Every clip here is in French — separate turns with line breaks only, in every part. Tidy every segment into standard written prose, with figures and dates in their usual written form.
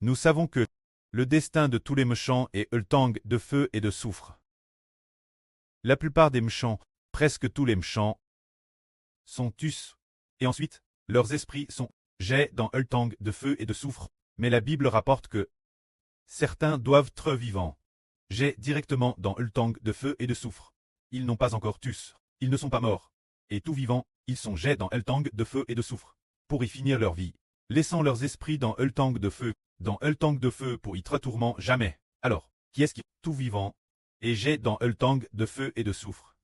Nous savons que le destin de tous les méchants est Ultang de feu et de soufre. La plupart des méchants, presque tous les méchants, sont tus, et ensuite, leurs esprits sont jets dans Ultang de feu et de soufre, mais la Bible rapporte que certains doivent être vivants. Jets directement dans Ultang de feu et de soufre. Ils n'ont pas encore tus, ils ne sont pas morts. Et tout vivants, ils sont jets dans Ultang de feu et de soufre, pour y finir leur vie, laissant leurs esprits dans Ultang de feu pour y tourment jamais. Alors, qui est-ce qui est tout vivant et jet dans Ultang de feu et de soufre?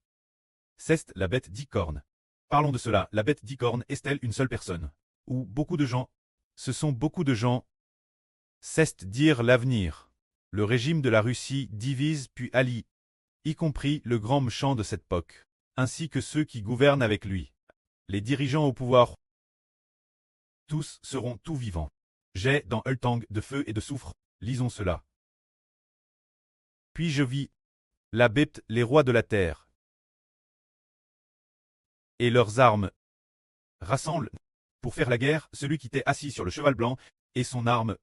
C'est la bête d'icorne. Parlons de cela, la bête d'icorne est-elle une seule personne? Ou beaucoup de gens? Ce sont beaucoup de gens. C'est dire l'avenir. Le régime de la Russie divise puis allie, y compris le grand méchant de cette époque, ainsi que ceux qui gouvernent avec lui. Les dirigeants au pouvoir, tous seront tout vivants. J'ai dans Ultang de feu et de soufre, lisons cela. Puis je vis la bête, les rois de la terre, et leurs armes rassemblent pour faire la guerre celui qui était assis sur le cheval blanc et son arme.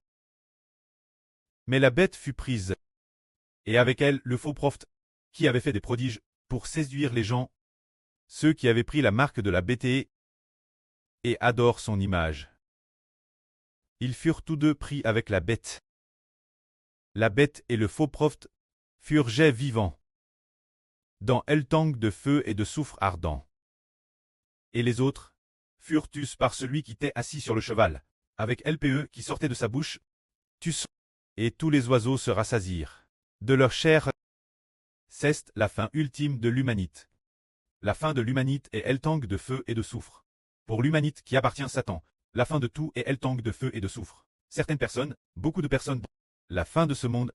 Mais la bête fut prise, et avec elle le faux prophète, qui avait fait des prodiges pour séduire les gens, ceux qui avaient pris la marque de la bête et adorent son image. Ils furent tous deux pris avec la bête. La bête et le faux prophète furent jets vivants dans Ultang de feu et de soufre ardent. Et les autres furent tus par celui qui était assis sur le cheval, avec LPE qui sortait de sa bouche, tus, et tous les oiseaux se rassasirent de leur chair. C'est la fin ultime de l'humanité. La fin de l'humanité est Ultang de feu et de soufre. Pour l'humanité qui appartient à Satan, la fin de tout est Ultang de feu et de soufre. Certaines personnes, beaucoup de personnes, la fin de ce monde,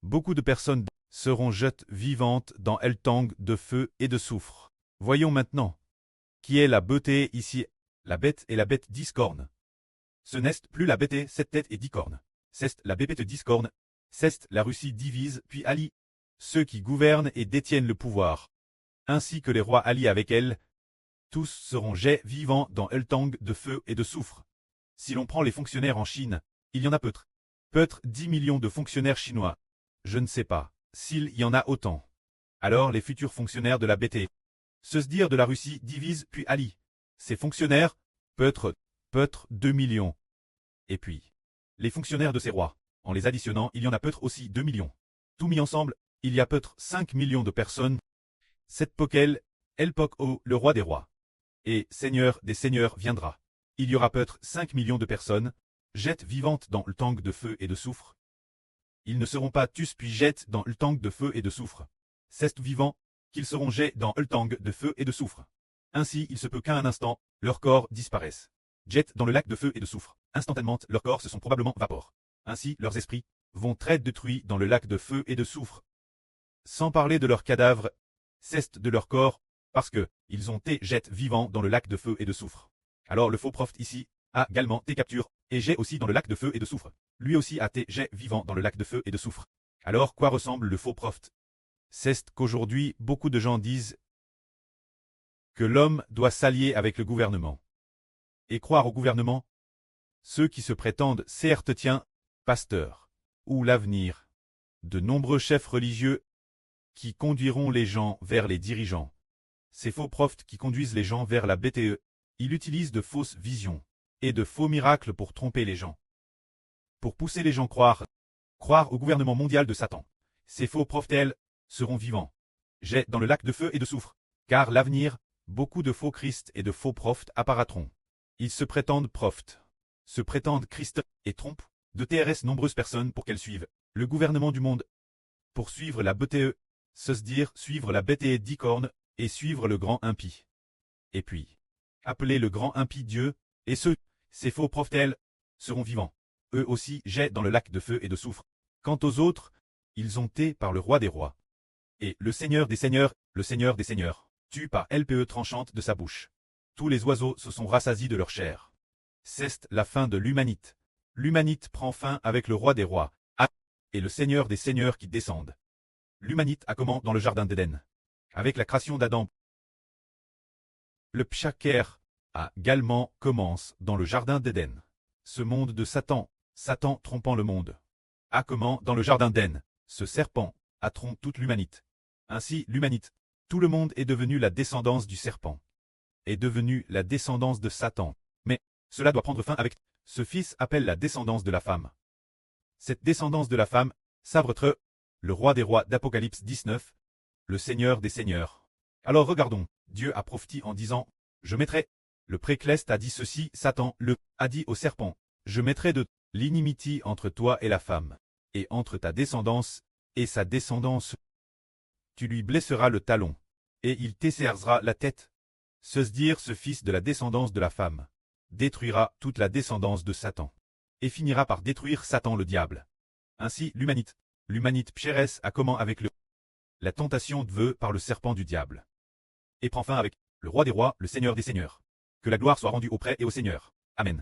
beaucoup de personnes seront jetées vivantes dans Ultang de feu et de soufre. Voyons maintenant qui est la beauté ici. La bête et la bête discorne. Ce n'est plus la bête et cette tête et dicorne. C'est la bête discorne. C'est la Russie divise puis allie ceux qui gouvernent et détiennent le pouvoir, ainsi que les rois alliés avec elle. Tous seront jets vivants dans Ultang de feu et de soufre. Si l'on prend les fonctionnaires en Chine, il y en a peut-être 10 millions de fonctionnaires chinois. Je ne sais pas s'il y en a autant. Alors les futurs fonctionnaires de la BT, se dire de la Russie divise puis allie. Ces fonctionnaires, peut-être 2 millions. Et puis, les fonctionnaires de ces rois, en les additionnant, il y en a peut-être aussi 2 millions. Tout mis ensemble, il y a peut-être 5 millions de personnes. Cette poquelle, El Poc-O, le roi des rois. Et Seigneur des seigneurs viendra. Il y aura peut-être 5 millions de personnes, jettes vivantes dans le tank de feu et de soufre. Ils ne seront pas tus puis jettent dans le tank de feu et de soufre. C'est vivant, qu'ils seront jets dans le tank de feu et de soufre. Ainsi, il se peut qu'à un instant, leurs corps disparaissent. Jettent dans le lac de feu et de soufre. Instantanément, leurs corps se sont probablement vapores. Ainsi, leurs esprits vont être détruits dans le lac de feu et de soufre. Sans parler de leurs cadavres, c'est de leur corps, parce que ils ont été jetés vivants dans le lac de feu et de soufre. Alors le faux prophète ici a également été capturé et jet aussi dans le lac de feu et de soufre. Lui aussi a été jet vivant dans le lac de feu et de soufre. Alors quoi ressemble le faux prophète? C'est qu'aujourd'hui beaucoup de gens disent que l'homme doit s'allier avec le gouvernement et croire au gouvernement. Ceux qui se prétendent certes pasteurs ou l'avenir. De nombreux chefs religieux qui conduiront les gens vers les dirigeants. Ces faux prophètes qui conduisent les gens vers la BTE, ils utilisent de fausses visions et de faux miracles pour tromper les gens. Pour pousser les gens croire au gouvernement mondial de Satan. Ces faux prophètes, seront vivants. Jets dans le lac de feu et de soufre. Car l'avenir, beaucoup de faux Christ et de faux prophètes apparaîtront. Ils se prétendent prophètes, se prétendent Christ et trompent de TRS nombreuses personnes pour qu'elles suivent le gouvernement du monde. Pour suivre la BTE, se dire suivre la BTE d'Icorne et suivre le grand impie. Et puis, appeler le grand impie Dieu, et ces faux prophètes, seront vivants. Eux aussi jettent dans le lac de feu et de soufre. Quant aux autres, ils ont été par le roi des rois. Et le Seigneur des seigneurs, tue par LPE tranchante de sa bouche. Tous les oiseaux se sont rassasiés de leur chair. C'est la fin de l'humanité. L'humanité prend fin avec le roi des rois, et le Seigneur des seigneurs qui descendent. L'humanité a commencé dans le jardin d'Éden. Avec la création d'Adam. Le Pchaker a également commence dans le jardin d'Éden. Ce monde de Satan, Satan trompant le monde. Ah comment, dans le jardin d'Éden, ce serpent a trompé toute l'humanité. Ainsi, l'humanité, tout le monde est devenu la descendance du serpent. Est devenu la descendance de Satan. Mais, cela doit prendre fin avec ce fils appelle la descendance de la femme. Cette descendance de la femme, Savretre, le roi des rois d'Apocalypse 19, le Seigneur des seigneurs. Alors regardons, Dieu a prophétisé en disant, je mettrai, le précleste a dit ceci, Satan, a dit au serpent, je mettrai de l'inimitié entre toi et la femme, et entre ta descendance et sa descendance. Tu lui blesseras le talon, et il t'esserrera la tête. Ce dire ce fils de la descendance de la femme, détruira toute la descendance de Satan, et finira par détruire Satan le diable. Ainsi l'humanité Pchérès a comment avec la tentation de vœu par le serpent du diable. Et prend fin avec le roi des rois, le Seigneur des seigneurs. Que la gloire soit rendue auprès et au Seigneur. Amen.